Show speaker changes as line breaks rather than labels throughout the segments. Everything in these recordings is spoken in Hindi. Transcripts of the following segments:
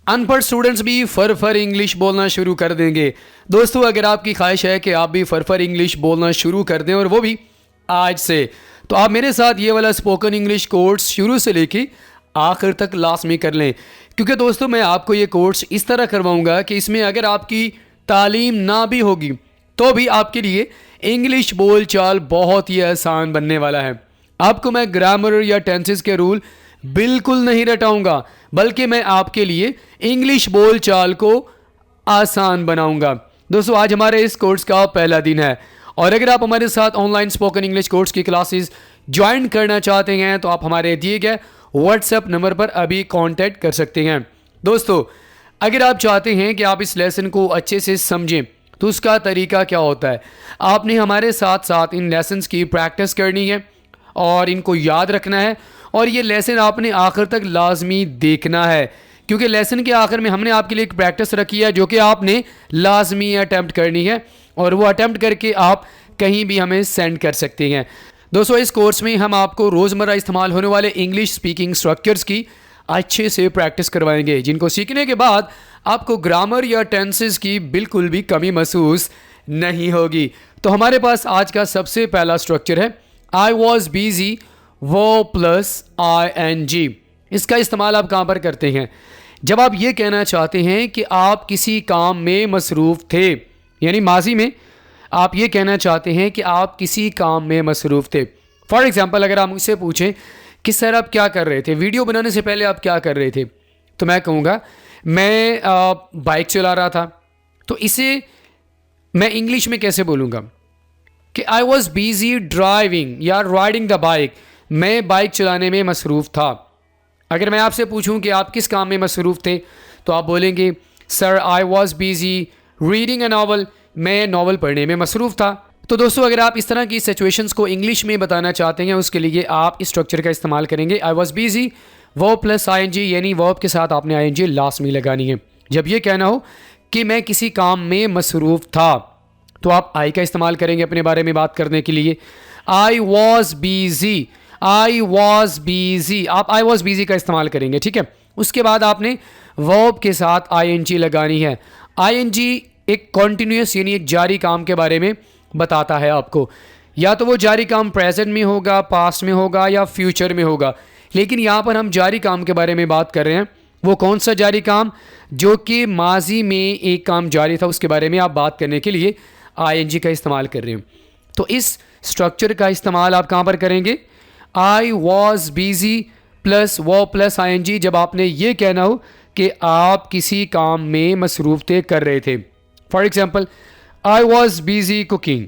अनपढ़ स्टूडेंट्स भी फर इंग्लिश बोलना शुरू कर देंगे। दोस्तों, अगर आपकी ख्वाहिश है कि आप भी फर इंग्लिश बोलना शुरू कर दें और वो भी आज से, तो आप मेरे साथ ये वाला स्पोकन इंग्लिश कोर्स शुरू से लेके आखिर तक लाजमी कर लें। क्योंकि दोस्तों, मैं आपको ये कोर्स इस तरह करवाऊंगा कि इसमें अगर आपकी तालीम ना भी होगी तो भी आपके लिए इंग्लिश बोल चाल बहुत ही आसान बनने वाला है। आपको मैं ग्रामर या टेंसेस के रूल बिल्कुल नहीं रटाऊंगा, बल्कि मैं आपके लिए इंग्लिश बोल चाल को आसान बनाऊंगा। दोस्तों, आज हमारे इस कोर्स का पहला दिन है और अगर आप हमारे साथ ऑनलाइन स्पोकन इंग्लिश कोर्स की क्लासेस ज्वाइन करना चाहते हैं तो आप हमारे दिए गए व्हाट्सएप नंबर पर अभी कांटेक्ट कर सकते हैं। दोस्तों, अगर आप चाहते हैं कि आप इस लेसन को अच्छे से समझें तो उसका तरीका क्या होता है, आपने हमारे साथ साथ इन लेसन्स की प्रैक्टिस करनी है और इनको याद रखना है और ये लेसन आपने आखिर तक लाजमी देखना है, क्योंकि लेसन के आखिर में हमने आपके लिए एक प्रैक्टिस रखी है जो कि आपने लाजमी अटैम्प्ट करनी है और वो अटैम्प्ट करके आप कहीं भी हमें सेंड कर सकते हैं। दोस्तों, इस कोर्स में हम आपको रोज़मर्रा इस्तेमाल होने वाले इंग्लिश स्पीकिंग स्ट्रक्चर्स की अच्छे से प्रैक्टिस करवाएंगे, जिनको सीखने के बाद आपको ग्रामर या टेंसेस की बिल्कुल भी कमी महसूस नहीं होगी। तो हमारे पास आज का सबसे पहला स्ट्रक्चर है आई वॉज बिजी वो प्लस ING। इसका इस्तेमाल आप कहाँ पर करते हैं? जब आप ये कहना चाहते हैं कि आप किसी काम में मसरूफ़ थे, यानी माजी में आप ये कहना चाहते हैं कि आप किसी काम में मसरूफ़ थे। फॉर एग्ज़ाम्पल, अगर आप मुझसे पूछें कि सर आप क्या कर रहे थे, वीडियो बनाने से पहले आप क्या कर रहे थे, तो मैं कहूँगा मैं बाइक चला रहा था। तो इसे मैं इंग्लिश में कैसे बोलूँगा कि आई वॉज बिजी ड्राइविंग या राइडिंग द बाइक, मैं बाइक चलाने में मसरूफ़ था। अगर मैं आपसे पूछूं कि आप किस काम में मसरूफ़ थे तो आप बोलेंगे sir I was busy reading a novel, मैं नावल पढ़ने में मसरूफ़ था। तो दोस्तों, अगर आप इस तरह की सिचुएशंस को इंग्लिश में बताना चाहते हैं उसके लिए आप इस स्ट्रक्चर का इस्तेमाल करेंगे आई was busy verb plus ING, यानी वर्ब के साथ आपने ING लास्ट में लगानी है। जब ये कहना हो कि मैं किसी काम में मसरूफ़ था तो आप आई का इस्तेमाल करेंगे अपने बारे में बात करने के लिए। आई was busy, I was busy, आप आई वॉज बिजी का इस्तेमाल करेंगे, ठीक है। उसके बाद आपने वर्ब के साथ ING लगानी है। ING एक कॉन्टिन्यूस यानी एक जारी काम के बारे में बताता है आपको, या तो वो जारी काम प्रेजेंट में होगा, पास्ट में होगा या फ्यूचर में होगा, लेकिन यहाँ पर हम जारी काम के बारे में बात कर रहे हैं। वो कौन सा जारी काम जो कि माजी में एक काम जारी था, उसके बारे में आप बात करने के लिए ING का इस्तेमाल कर रहे हैं। तो इस स्ट्रक्चर का इस्तेमाल आप कहाँ पर करेंगे? आई वॉज बिजी प्लस वो प्लस ING, जब आपने ये कहना हो कि आप किसी काम में मसरूफ़ थे, कर रहे थे। For example, I was busy cooking,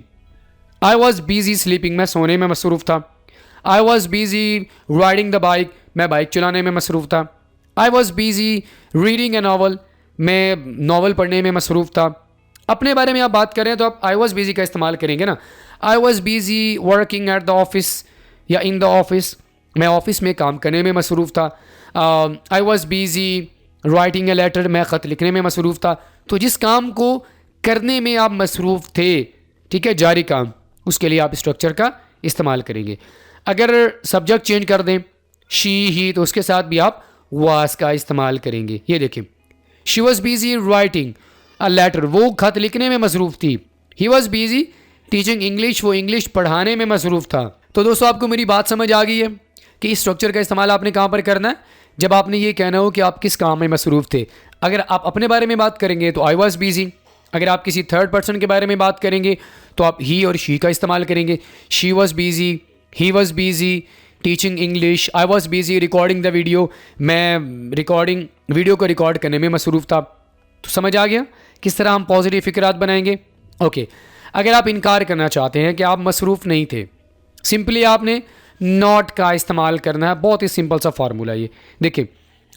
I was busy sleeping, मैं सोने में मसरूफ़ था। I was busy riding the bike, मैं बाइक चलाने में मसरूफ़ था। I was busy reading A novel, मैं नावल पढ़ने में मसरूफ़ था। अपने बारे में आप बात करें तो आप आई वॉज बिजी का इस्तेमाल करेंगे ना। I was busy working at the office या इन द ऑफिस, मैं ऑफिस में काम करने में मसरूफ़ था। I was busy writing a letter, मैं ख़त लिखने में मसरूफ़ था। तो जिस काम को करने में आप मसरूफ़ थे, ठीक है, जारी काम, उसके लिए आप स्ट्रक्चर का इस्तेमाल करेंगे। अगर सब्जेक्ट चेंज कर दें शी ही, तो उसके साथ भी आप वाज का इस्तेमाल करेंगे। ये देखें, she was busy writing a letter, वो खत लिखने में मसरूफ़ थी। He was busy teaching English, वो इंग्लिश पढ़ाने में मसरूफ़ था। तो दोस्तों, आपको मेरी बात समझ आ गई है कि इस स्ट्रक्चर का इस्तेमाल आपने कहाँ पर करना है? जब आपने ये कहना हो कि आप किस काम में मसरूफ़ थे। अगर आप अपने बारे में बात करेंगे तो आई वॉज बिजी। अगर आप किसी थर्ड पर्सन के बारे में बात करेंगे तो आप ही और शी का इस्तेमाल करेंगे। She was busy, he was busy teaching English, I was busy recording the video, मैं वीडियो को रिकॉर्ड करने में मसरूफ़ था। तो समझ आ गया किस तरह हम पॉजिटिव फ़िक्रात बनाएंगे। ओके, अगर आप इनकार करना चाहते हैं कि आप मसरूफ़ नहीं थे, सिंपली आपने नॉट का इस्तेमाल करना है। बहुत ही सिंपल सा फार्मूला ये देखिए,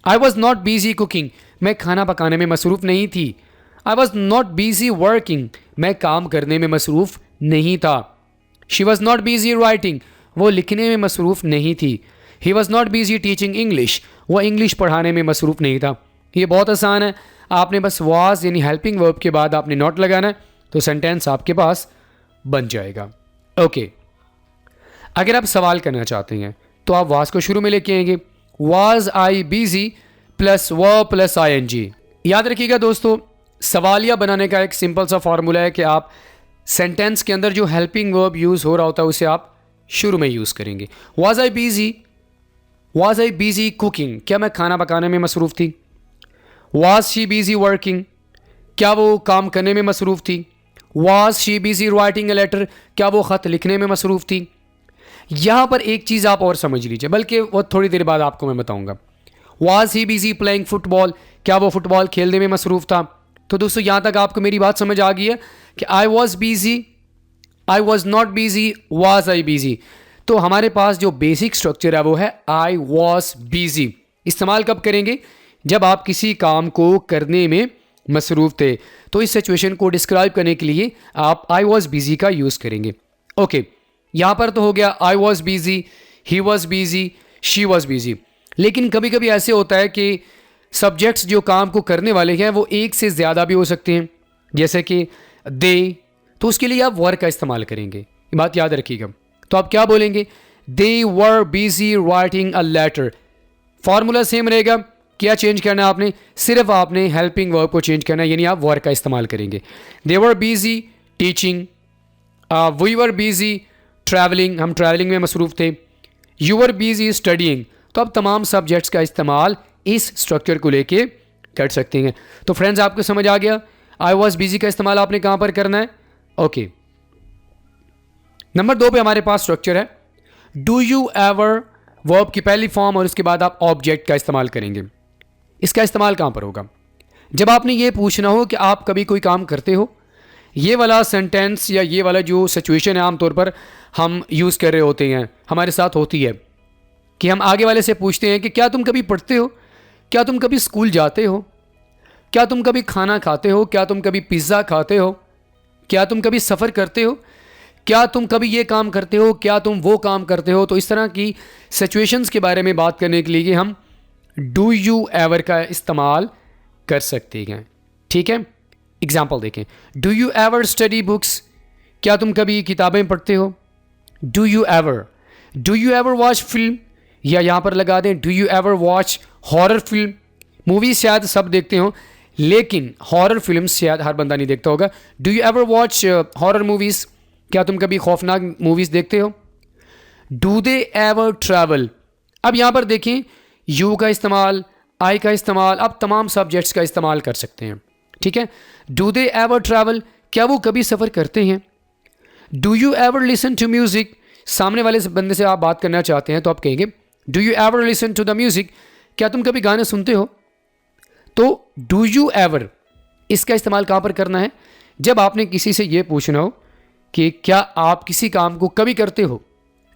I was not busy cooking, मैं खाना पकाने में मसरूफ़ नहीं थी। I was not busy working, मैं काम करने में मसरूफ़ नहीं था। She was not busy writing, वो लिखने में मसरूफ़ नहीं थी। He was not busy teaching English, वो इंग्लिश पढ़ाने में मसरूफ़ नहीं था। ये बहुत आसान है, आपने बस वाज यानी हेल्पिंग वर्ब के बाद आपने नॉट लगाना है, तो सेंटेंस आपके पास बन जाएगा। ओके, अगर आप सवाल करना चाहते हैं तो आप वाज को शुरू में लेके आएंगे। Was I busy plus verb plus ING. याद रखिएगा दोस्तों, सवालिया बनाने का एक सिंपल सा फॉर्मूला है कि आप सेंटेंस के अंदर जो हेल्पिंग वर्ब यूज़ हो रहा होता है उसे आप शुरू में यूज़ करेंगे। वाज आई बिजी कुकिंग, क्या मैं खाना पकाने में मसरूफ़ थी। वाज शी बिजी वर्किंग, क्या वो काम करने में मसरूफ़ थी। Was she busy writing a letter, क्या वो ख़त लिखने में मसरूफ़ थी। यहाँ पर एक चीज़ आप और समझ लीजिए, बल्कि वो थोड़ी देर बाद आपको मैं बताऊँगा। Was he busy playing football, क्या वो फुटबॉल खेलने में मसरूफ़ था। तो दोस्तों यहाँ तक आपको मेरी बात समझ आ गई है कि आई was busy, I was not busy, was I busy. तो हमारे पास जो बेसिक स्ट्रक्चर है वो है आई वॉज बिजी। इस्तेमाल कब करेंगे, जब आप किसी काम को करने में मसरूफ़ थे। तो इस सिचुएशन को डिस्क्राइब करने के लिए आप आई वॉज बिजी का यूज़ करेंगे। ओके, यहाँ पर तो हो गया आई was busy, he was busy, she was busy. लेकिन कभी कभी ऐसे होता है कि सब्जेक्ट्स जो काम को करने वाले हैं वो एक से ज़्यादा भी हो सकते हैं, जैसे कि दे। तो उसके लिए आप वर का इस्तेमाल करेंगे, ये बात याद रखिएगा। तो आप क्या बोलेंगे, they were busy writing a letter. Formula same रहेगा, क्या चेंज करना है आपने, सिर्फ आपने हेल्पिंग वर्ब को चेंज करना है, यानी आप वर का इस्तेमाल करेंगे। They were busy teaching, we were busy travelling, हम ट्रैवलिंग में मसरूफ़ थे। You were busy studying. तो आप तमाम सब्जेक्ट्स का इस्तेमाल इस स्ट्रक्चर को लेके कर सकते हैं। तो फ्रेंड्स, आपको समझ आ गया आई वॉज बिजी का इस्तेमाल आपने कहाँ पर करना है। ओके, नंबर 2 पे हमारे पास स्ट्रक्चर है डू यू एवर, वर्ब की पहली फॉर्म और उसके बाद आप ऑब्जेक्ट का इस्तेमाल करेंगे। इसका इस्तेमाल कहाँ पर होगा, जब आपने ये पूछना हो कि आप कभी कोई काम करते हो। ये वाला सेंटेंस या ये वाला जो सिचुएशन है आमतौर पर हम यूज़ कर रहे होते हैं, हमारे साथ होती है कि हम आगे वाले से पूछते हैं कि क्या तुम कभी पढ़ते हो, क्या तुम कभी स्कूल जाते हो, क्या तुम कभी खाना खाते हो, क्या तुम कभी पिज़्ज़ा खाते हो, क्या तुम कभी सफ़र करते हो, क्या तुम कभी ये काम करते हो, क्या तुम वो काम करते हो। तो इस तरह की सिचुएशंस के बारे में बात करने के लिए हम डू यू एवर का इस्तेमाल कर सकते हैं। ठीक है, एग्जाम्पल देखें, do you ever study books, क्या तुम कभी किताबें पढ़ते हो। Do you ever watch film, या यहाँ पर लगा दें do you ever watch horror film. Movies शायद सब देखते हो, लेकिन हॉरर फिल्म शायद हर बंदा नहीं देखता होगा। Do you ever watch horror movies, क्या तुम कभी खौफनाक मूवीज़ देखते हो। डू दे एवर ट्रैवल, अब यहाँ पर देखें यू का इस्तेमाल, आई का इस्तेमाल, अब तमाम सब्जेक्ट्स का इस्तेमाल कर सकते हैं। ठीक है, डू दे एवर ट्रैवल, क्या वो कभी सफ़र करते हैं। Do you ever listen to music, सामने वाले बंदे से आप बात करना चाहते हैं तो आप कहेंगे do you ever listen to the music, क्या तुम कभी गाने सुनते हो। तो डू यू एवर इसका इस्तेमाल कहाँ पर करना है, जब आपने किसी से ये पूछना हो कि क्या आप किसी काम को कभी करते हो,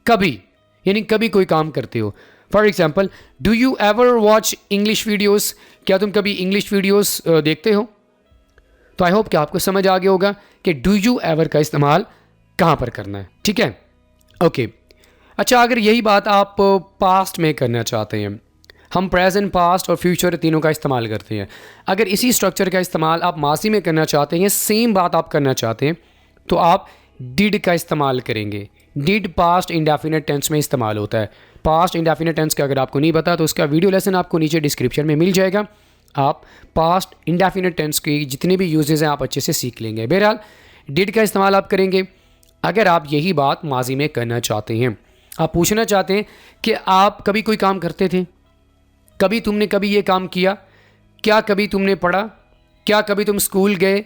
कभी यानी कभी कोई काम करते हो। For example, do you ever watch English videos, क्या तुम कभी इंग्लिश वीडियोज़ देखते हो। तो आई होप कि आपको समझ आ गया होगा कि डू यू एवर का इस्तेमाल कहाँ पर करना है। ठीक है, ओके। अच्छा, अगर यही बात आप पास्ट में करना चाहते हैं, हम प्रेजेंट, पास्ट और फ्यूचर तीनों का इस्तेमाल करते हैं। अगर इसी स्ट्रक्चर का इस्तेमाल आप माजी में करना चाहते हैं, सेम बात आप करना चाहते हैं, तो आप डिड का इस्तेमाल करेंगे। डिड पास्ट इंडेफिनिट टेंस में इस्तेमाल होता है। पास्ट इंडेफिनिट टेंस का अगर आपको नहीं पता तो उसका वीडियो लेसन आपको नीचे डिस्क्रिप्शन में मिल जाएगा। आप पास्ट इंडेफिनिट टेंस की जितने भी यूजेस हैं आप अच्छे से सीख लेंगे। बहरहाल डिड का इस्तेमाल आप करेंगे अगर आप यही बात माजी में करना चाहते हैं। आप पूछना चाहते हैं कि आप कभी कोई काम करते थे, कभी तुमने कभी ये काम किया, क्या कभी तुमने पढ़ा, क्या कभी तुम स्कूल गए।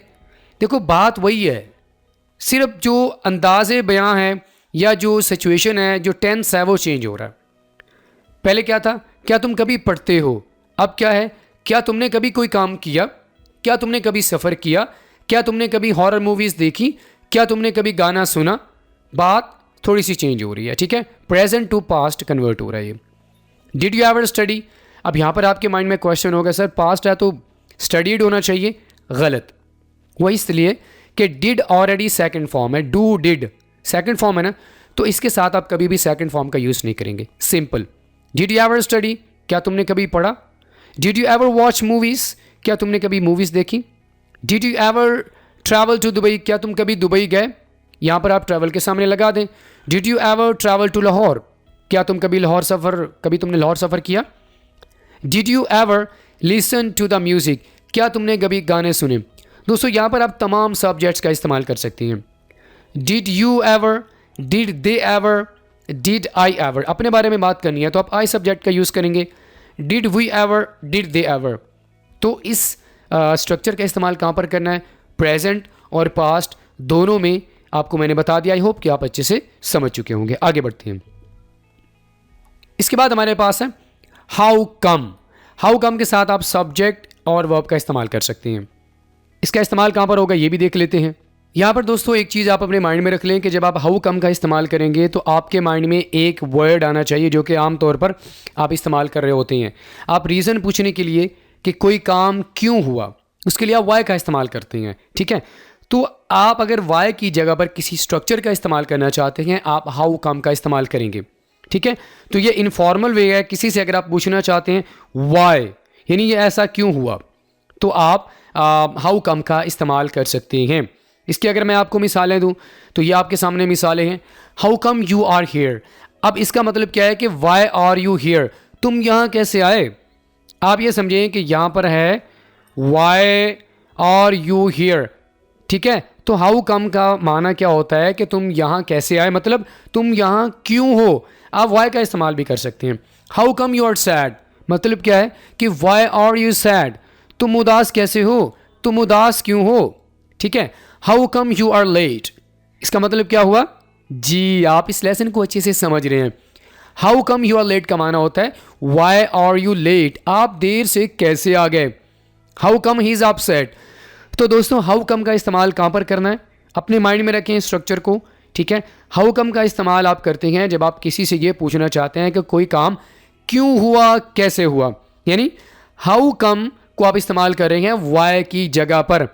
देखो बात वही है, सिर्फ जो अंदाज़े बयां है या जो सिचुएशन है, जो टेंस है वो चेंज हो रहा है। पहले क्या था, क्या तुम कभी पढ़ते हो, अब क्या है, क्या तुमने कभी कोई काम किया, क्या तुमने कभी सफ़र किया, क्या तुमने कभी हॉरर मूवीज़ देखी, क्या तुमने कभी गाना सुना। बात थोड़ी सी चेंज हो रही है। ठीक है, प्रेजेंट टू पास्ट कन्वर्ट हो रहा है ये। डिड यू एवर स्टडी, अब यहाँ पर आपके माइंड में क्वेश्चन होगा सर पास्ट है तो स्टडीड होना चाहिए। गलत, वो इसलिए कि डिड ऑलरेडी सेकंड फॉर्म है, डू डिड सेकंड फॉर्म है ना, तो इसके साथ आप कभी भी सेकंड फॉर्म का यूज़ नहीं करेंगे। Simple, did you ever study, क्या तुमने कभी पढ़ा। Did you ever watch movies, क्या तुमने कभी मूवीज़ देखी। Did you ever travel to Dubai, क्या तुम कभी दुबई गए। यहाँ पर आप ट्रैवल के सामने लगा दें। Did you ever travel to Lahore, क्या तुम कभी तुमने लाहौर सफ़र किया। Did you ever listen to the music, क्या तुमने कभी गाने सुने। दोस्तों यहाँ पर आप तमाम सब्जेक्ट्स का इस्तेमाल कर सकती हैं। Did you ever, did they ever, did I ever, अपने बारे में बात करनी है तो आप आई सब्जेक्ट का यूज़ करेंगे। Did we ever, did they ever. तो इस स्ट्रक्चर का इस्तेमाल कहाँ पर करना है, प्रेजेंट और पास्ट दोनों में आपको मैंने बता दिया। आई होप कि आप अच्छे से समझ चुके होंगे। आगे बढ़ते हैं। इसके बाद हमारे पास है हाउ कम। हाउ कम के साथ आप सब्जेक्ट और वर्ब का इस्तेमाल कर सकते हैं। इसका इस्तेमाल कहाँ पर होगा ये भी देख लेते हैं। यहाँ पर दोस्तों एक चीज़ आप अपने माइंड में रख लें कि जब आप हाउ कम का इस्तेमाल करेंगे तो आपके माइंड में एक वर्ड आना चाहिए जो कि आम तौर पर आप इस्तेमाल कर रहे होते हैं। आप रीज़न पूछने के लिए कि कोई काम क्यों हुआ, उसके लिए आप वाई का इस्तेमाल करते हैं। ठीक है, तो आप अगर वाई की जगह पर किसी स्ट्रक्चर का इस्तेमाल करना चाहते हैं, आप हाउ कम का इस्तेमाल करेंगे। ठीक है, तो ये इनफॉर्मल वे है। किसी से अगर आप पूछना चाहते हैं वाई, यानी ये ऐसा क्यों हुआ, तो आप हाउ कम का इस्तेमाल कर सकते हैं। इसकी अगर मैं आपको मिसालें दूं तो ये आपके सामने मिसालें हैं। How come you are here, अब इसका मतलब क्या है कि वाई आर यू हियर, तुम यहाँ कैसे आए। आप ये समझें कि यहाँ पर है वाई आर यू हियर। ठीक है, तो हाउ कम का माना क्या होता है कि तुम यहाँ कैसे आए, मतलब तुम यहाँ क्यों हो। आप वाई का इस्तेमाल भी कर सकते हैं। How come you are sad, मतलब क्या है कि वाई आर यू सैड, तुम उदास कैसे हो, तुम उदास क्यों हो। ठीक है, how come you are late, इसका मतलब क्या हुआ जी, आप इस लेसन को अच्छे से समझ रहे हैं। How come you are late का माना होता है वाई आर यू लेट, आप देर से कैसे आ गए। How come he is upset. तो दोस्तों हाउ कम का इस्तेमाल कहाँ पर करना है, अपने माइंड में रखें स्ट्रक्चर को। ठीक है, हाउ कम का इस्तेमाल आप करते हैं जब आप किसी से ये पूछना चाहते हैं कि कोई काम क्यों हुआ, कैसे हुआ, यानी हाउ कम को आप इस्तेमाल कर रहे हैं वाई की जगह पर।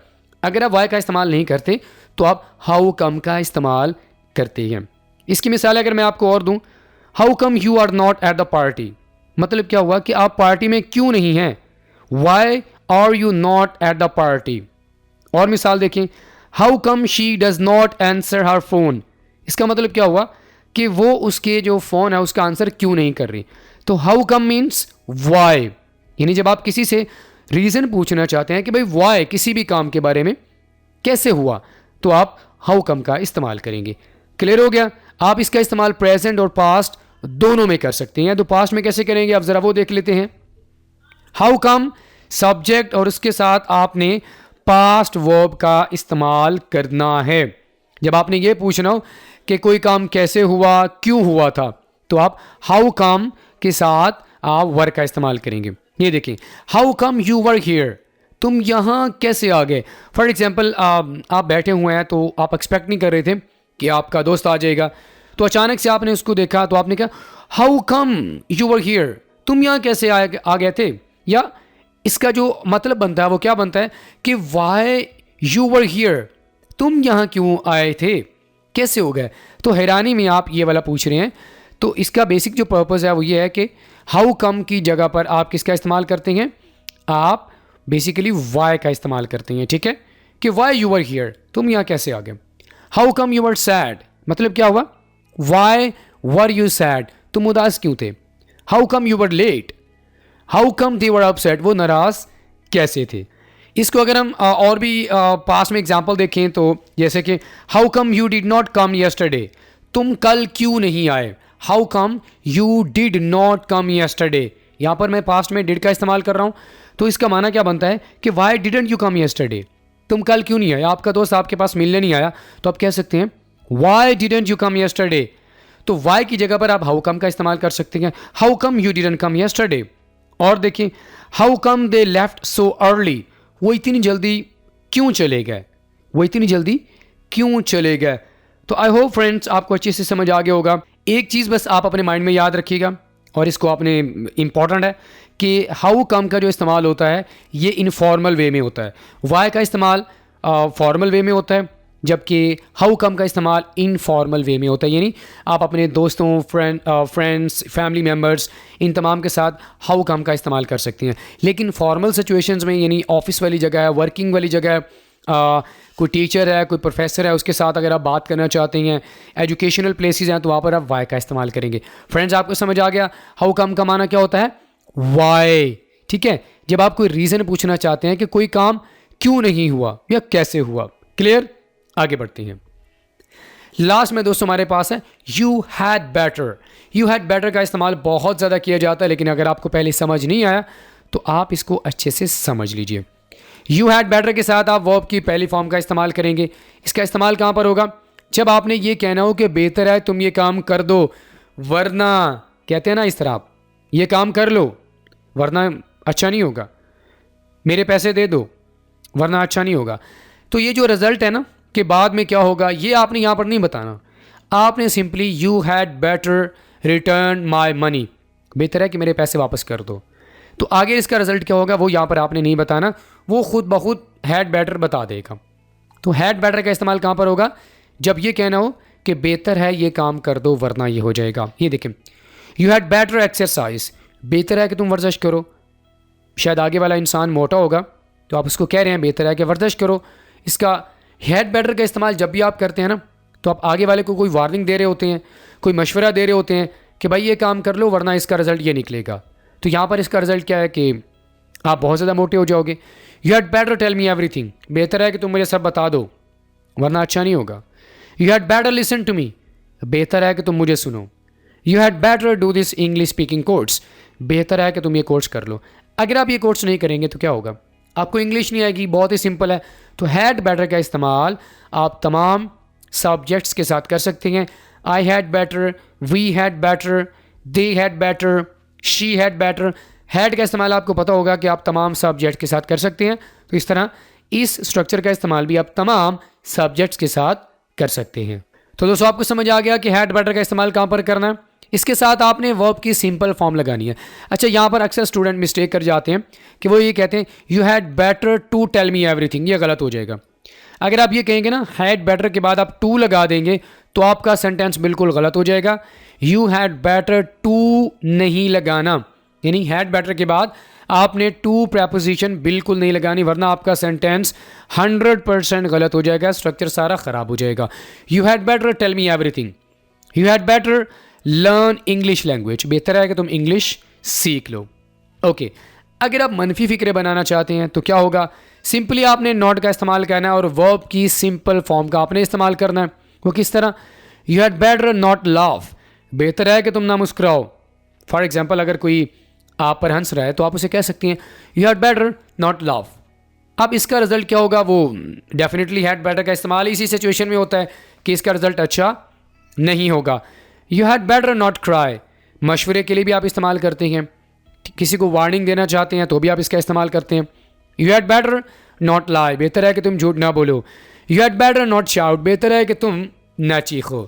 अगर आप वाई का इस्तेमाल नहीं करते तो आप हाउ कम का इस्तेमाल करते हैं। इसकी मिसाल अगर मैं आपको और दूं, how come you are not at the party, मतलब क्या हुआ कि आप पार्टी में क्यों नहीं हैं। Why are you not at the party. और मिसाल देखें, how come she does not answer her phone, इसका मतलब क्या हुआ कि वो उसके जो फ़ोन है उसका आंसर क्यों नहीं कर रही। तो हाउ कम मीन्स वाई, यानी जब आप किसी से रीज़न पूछना चाहते हैं कि भाई वाई किसी भी काम के बारे में कैसे हुआ, तो आप हाउ कम का इस्तेमाल करेंगे। क्लियर हो गया। आप इसका इस्तेमाल प्रेजेंट और पास्ट दोनों में कर सकते हैं। तो पास्ट में कैसे करेंगे आप ज़रा वो देख लेते हैं। हाउ कम सब्जेक्ट और उसके साथ आपने पास्ट वर्ब का इस्तेमाल करना है। जब आपने ये पूछना हो कि कोई काम कैसे हुआ, क्यों हुआ था, तो आप हाउ कम के साथ आप वर्ब का इस्तेमाल करेंगे। ये देखें, how come you were here, तुम यहाँ कैसे आ गए। फॉर एग्जाम्पल आप बैठे हुए हैं तो आप एक्सपेक्ट नहीं कर रहे थे कि आपका दोस्त आ जाएगा, तो अचानक से आपने उसको देखा तो आपने कहा how come you were here, तुम यहाँ कैसे आ गए थे। या इसका जो मतलब बनता है वो क्या बनता है कि वाई यू वर हियर, तुम यहाँ क्यों आए थे, कैसे हो गए। तो हैरानी में आप ये वाला पूछ रहे हैं। तो इसका बेसिक जो पर्पज़ है वो ये है कि हाउ कम की जगह पर आप किसका इस्तेमाल करते हैं, आप बेसिकली वाई का इस्तेमाल करते हैं। ठीक है, कि वाई यू वर हियर, तुम यहाँ कैसे आ गए। How come you were sad, मतलब क्या हुआ, वाई वर यू सैड, तुम उदास क्यों थे। How come you were late, how come they were upset, वो नाराज कैसे थे। इसको अगर हम और भी पास में एग्जांपल देखें तो जैसे कि how come you did not come yesterday, तुम कल क्यों नहीं आए। How come you did not come yesterday, यहाँ पर मैं पास्ट में डिड का इस्तेमाल कर रहा हूँ। तो इसका माना क्या बनता है कि Y didn't you come yesterday, तुम कल क्यों नहीं आए, आपका दोस्त आपके पास मिलने नहीं आया, तो आप कह सकते हैं Y didn't you come yesterday. तो वाई की जगह पर आप हाउ कम का इस्तेमाल कर सकते हैं, how come you didn't come yesterday. और देखिए, how come they left so early, वो इतनी जल्दी क्यों चले गए, वो इतनी जल्दी क्यों चले गए। तो आई होप फ्रेंड्स आपको अच्छे से समझ आ गया होगा। एक चीज़ बस आप अपने माइंड में याद रखिएगा और इसको आपने इम्पॉर्टेंट है कि हाउ कम का जो इस्तेमाल होता है ये इनफॉर्मल वे में होता है, वाई का इस्तेमाल फॉर्मल वे में होता है, जबकि हाउ कम का इस्तेमाल इनफॉर्मल वे में होता है। यानी आप अपने दोस्तों, फ्रेंड्स, फैमिली मेम्बर्स, इन तमाम के साथ हाउ कम का इस्तेमाल कर सकते हैं। लेकिन फॉर्मल सिचुएशंस में, यानी ऑफिस वाली जगह है, वर्किंग वाली जगह है, कोई टीचर है, कोई प्रोफेसर है, उसके साथ अगर आप बात करना चाहते हैं, एजुकेशनल प्लेसेस हैं, तो वहाँ पर आप वाई का इस्तेमाल करेंगे। फ्रेंड्स आपको समझ आ गया हाउ कम का माना क्या होता है, वाई। ठीक है, जब आप कोई रीज़न पूछना चाहते हैं कि कोई काम क्यों नहीं हुआ या कैसे हुआ। क्लियर? आगे बढ़ते हैं। लास्ट में दोस्तों हमारे पास है you had better. You had better का इस्तेमाल बहुत ज़्यादा किया जाता है, लेकिन अगर आपको पहले समझ नहीं आया तो आप इसको अच्छे से समझ लीजिए। यू हैड बेटर के साथ आप वर्ब की पहली फॉर्म का इस्तेमाल करेंगे। इसका इस्तेमाल कहाँ पर होगा? जब आपने ये कहना हो कि बेहतर है तुम ये काम कर दो, वरना, कहते हैं ना इस तरह, आप ये काम कर लो वरना अच्छा नहीं होगा, मेरे पैसे दे दो वरना अच्छा नहीं होगा। तो ये जो रिजल्ट है ना कि बाद में क्या होगा, ये आपने यहाँ पर नहीं बताना। आपने simply you had better return my money, बेहतर है कि मेरे पैसे वापस कर दो। तो आगे इसका रिजल्ट क्या होगा वो यहाँ पर आपने नहीं बताना, वो खुद ब खुद हैड बेटर बता देगा। तो हैड बेटर का इस्तेमाल कहाँ पर होगा? जब ये कहना हो कि बेहतर है ये काम कर दो वरना ये हो जाएगा। ये देखें, यू हैड बेटर एक्सरसाइज, बेहतर है कि तुम वर्जिश करो। शायद आगे वाला इंसान मोटा होगा तो आप उसको कह रहे हैं बेहतर है कि वर्जिश करो। इसका हैड बेटर का इस्तेमाल जब भी आप करते हैं ना तो आप आगे वाले को कोई वार्निंग दे रहे होते हैं, कोई मशवरा दे रहे होते हैं कि भाई ये काम कर लो वरना इसका रिजल्ट ये निकलेगा। तो यहाँ पर इसका रिजल्ट क्या है कि आप बहुत ज़्यादा मोटे हो जाओगे। You had better tell me everything, बेहतर है कि तुम मुझे सब बता दो वरना अच्छा नहीं होगा। You had better listen to me, बेहतर है कि तुम मुझे सुनो। You had better do this English speaking course, बेहतर है कि तुम ये कोर्स कर लो। अगर आप ये कोर्स नहीं करेंगे तो क्या होगा? आपको इंग्लिश नहीं आएगी। बहुत ही सिंपल है। तो हैड बेटर का इस्तेमाल आप तमाम सब्जेक्ट्स के साथ कर सकते हैं। I had better, we had better, they had better, she had better. Had का इस्तेमाल आपको पता होगा कि आप तमाम सब्जेक्ट के साथ कर सकते हैं। तो इस तरह इस स्ट्रक्चर का इस्तेमाल भी आप तमाम सब्जेक्ट्स के साथ कर सकते हैं। तो दोस्तों आपको समझ आ गया कि हैड बेटर का इस्तेमाल कहाँ पर करना है। इसके साथ आपने वर्ब की सिंपल फॉर्म लगानी है। अच्छा, यहाँ पर अक्सर स्टूडेंट मिस्टेक कर जाते हैं कि वो ये कहते हैं you had better to tell me everything. ये गलत हो जाएगा। अगर आप ये कहेंगे ना हैड बेटर के बाद आप टू लगा देंगे तो आपका सेंटेंस बिल्कुल गलत हो जाएगा। यू हैड बेटर टू नहीं लगाना, यानी हैड बेटर के बाद आपने टू प्रपोजिशन बिल्कुल नहीं लगानी, वरना आपका सेंटेंस 100% गलत हो जाएगा, स्ट्रक्चर सारा ख़राब हो जाएगा। You had better tell me everything. You had better learn English language, बेहतर है कि तुम इंग्लिश सीख लो। ओके, अगर आप मनफी फ़िक्रे बनाना चाहते हैं तो क्या होगा? सिंपली आपने नॉट का इस्तेमाल करना है और वर्ब की सिंपल फॉर्म का आपने इस्तेमाल करना है। वो किस तरह? You had better not laugh, बेहतर है कि तुम ना मुस्कुराओ। फॉर एग्जाम्पल, अगर कोई आप पर हंस रहा है तो आप उसे कह सकती हैं you had better not laugh. अब इसका रिजल्ट क्या होगा? वो डेफिनेटली हैड बेटर का इस्तेमाल इसी सिचुएशन में होता है कि इसका रिजल्ट अच्छा नहीं होगा। You had better not cry, मशवरे के लिए भी आप इस्तेमाल करते हैं। किसी को वार्निंग देना चाहते हैं तो भी आप इसका इस्तेमाल करते हैं। You had better not lie, बेहतर है कि तुम झूठ ना बोलो। You had better not shout, बेहतर है कि तुम ना चीखो।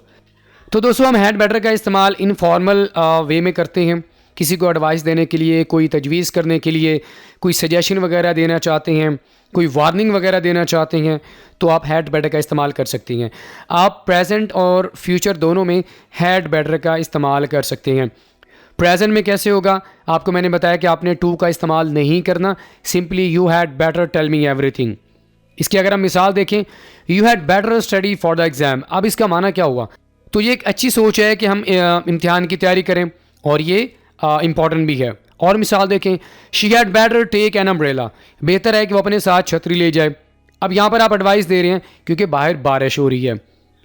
तो दोस्तों हम हैड बेटर का इस्तेमाल इनफॉर्मल वे में करते हैं। किसी को एडवाइस देने के लिए, कोई तजवीज़ करने के लिए, कोई सजेशन वगैरह देना चाहते हैं, कोई वार्निंग वगैरह देना चाहते हैं तो आप हैड बेटर का इस्तेमाल कर सकती हैं। आप प्रेजेंट और फ्यूचर दोनों में हैड बेटर का इस्तेमाल कर सकते हैं। प्रेजेंट में कैसे होगा? आपको मैंने बताया कि आपने टू का इस्तेमाल नहीं करना, simply you had better tell me everything. इसकी अगर हम मिसाल देखें, you had better study for the exam. अब इसका माना क्या हुआ? तो ये एक अच्छी सोच है कि हम इम्तिहान की तैयारी करें और ये इम्पॉर्टेंट भी है। और मिसाल देखें, she had better take an umbrella, बेहतर है कि वो अपने साथ छतरी ले जाए। अब यहाँ पर आप एडवाइस दे रहे हैं क्योंकि बाहर बारिश हो रही है।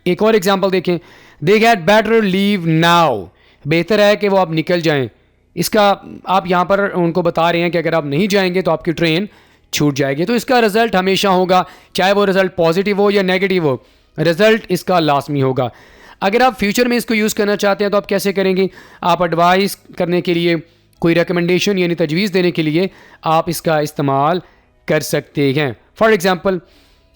एक और एग्जांपल देखें, दे हैड बेटर लीव नाउ, बेहतर है कि वो आप निकल जाएं। इसका आप यहाँ पर उनको बता रहे हैं कि अगर आप नहीं जाएंगे तो आपकी ट्रेन छूट जाएगी। तो इसका रिजल्ट हमेशा होगा, चाहे वो रिजल्ट पॉजिटिव हो या नेगेटिव हो, रिजल्ट इसका लाजमी होगा। अगर आप फ्यूचर में इसको यूज़ करना चाहते हैं तो आप कैसे करेंगे? आप एडवाइस करने के लिए, कोई रिकमेंडेशन यानी तजवीज़ देने के लिए आप इसका इस्तेमाल कर सकते हैं। For example,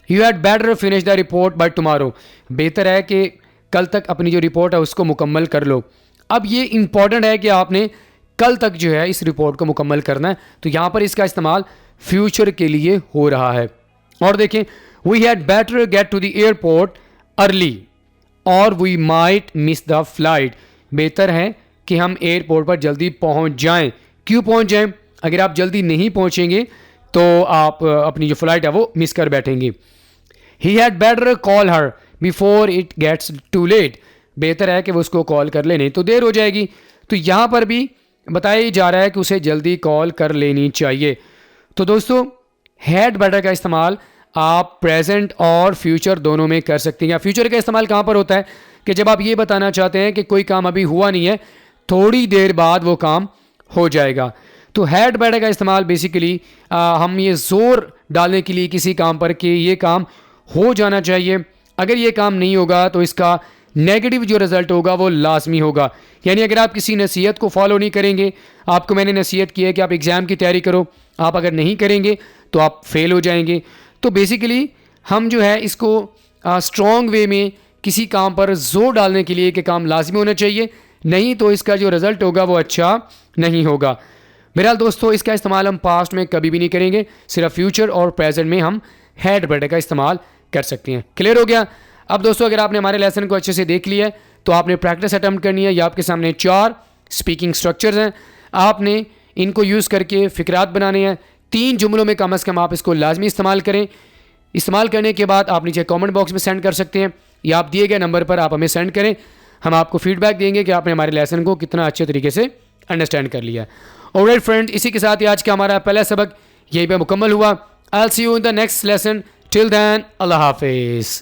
you had better finish the report by tomorrow, बेहतर है कि कल तक अपनी जो रिपोर्ट है उसको मुकम्मल कर लो। अब ये इंपॉर्टेंट है कि आपने कल तक जो है इस रिपोर्ट को मुकम्मल करना है, तो यहाँ पर इसका इस्तेमाल फ्यूचर के लिए हो रहा है। और देखें, we had better get to the airport early और we might miss the flight, बेहतर है कि हम एयरपोर्ट पर जल्दी पहुंच जाएं। क्यों पहुंच जाएं? अगर आप जल्दी नहीं पहुंचेंगे तो आप अपनी जो फ्लाइट है वो मिस कर बैठेंगे। He had better call her before it gets too late, बेहतर है कि वो उसको कॉल कर ले, नहीं तो देर हो जाएगी। तो यहाँ पर भी बताया जा रहा है कि उसे जल्दी कॉल कर लेनी चाहिए। तो दोस्तों हैड बेटर का इस्तेमाल आप प्रेजेंट और फ्यूचर दोनों में कर सकते हैं। या फ्यूचर का इस्तेमाल कहाँ पर होता है कि जब आप ये बताना चाहते हैं कि कोई काम अभी हुआ नहीं है, थोड़ी देर बाद वो काम हो जाएगा। तो हैड बेटर का इस्तेमाल बेसिकली हम ये ज़ोर डालने के लिए किसी काम पर कि ये काम हो जाना चाहिए, अगर ये काम नहीं होगा तो इसका नेगेटिव जो रिज़ल्ट होगा वो लाजमी होगा। यानी अगर आप किसी नसीहत को फॉलो नहीं करेंगे, आपको मैंने नसीहत की है कि आप एग्ज़ाम की तैयारी करो, आप अगर नहीं करेंगे तो आप फेल हो जाएंगे। तो बेसिकली हम जो है इसको स्ट्रॉन्ग वे में किसी काम पर जोर डालने के लिए कि काम लाजमी होना चाहिए, नहीं तो इसका जो रिज़ल्ट होगा वो अच्छा नहीं होगा। बहरहाल दोस्तों इसका इस्तेमाल हम पास्ट में कभी भी नहीं करेंगे, सिर्फ फ्यूचर और प्रेजेंट में हम हैड बेटर का इस्तेमाल कर सकते हैं। क्लियर हो गया? अब दोस्तों अगर आपने हमारे लेसन को अच्छे से देख लिया है तो आपने प्रैक्टिस अटेम्प्ट करनी है। ये आपके सामने 4 स्पीकिंग स्ट्रक्चर्स हैं, आपने इनको यूज़ करके फ़िक्रात बनाने हैं। 3 जुमलों में कम से कम आप इसको लाजमी इस्तेमाल करें। इस्तेमाल करने के बाद आप नीचे कमेंट बॉक्स में सेंड कर सकते हैं या आप दिए गए नंबर पर आप हमें सेंड करें। हम आपको फीडबैक देंगे कि आपने हमारे लेसन को कितना अच्छे तरीके से अंडरस्टैंड कर लिया। ऑलराइट फ्रेंड, इसी के साथ ही आज का हमारा पहला सबक यहीं पे मुकम्मल हुआ। I will see you in the next lesson. Till then, अल्लाह हाफिज़।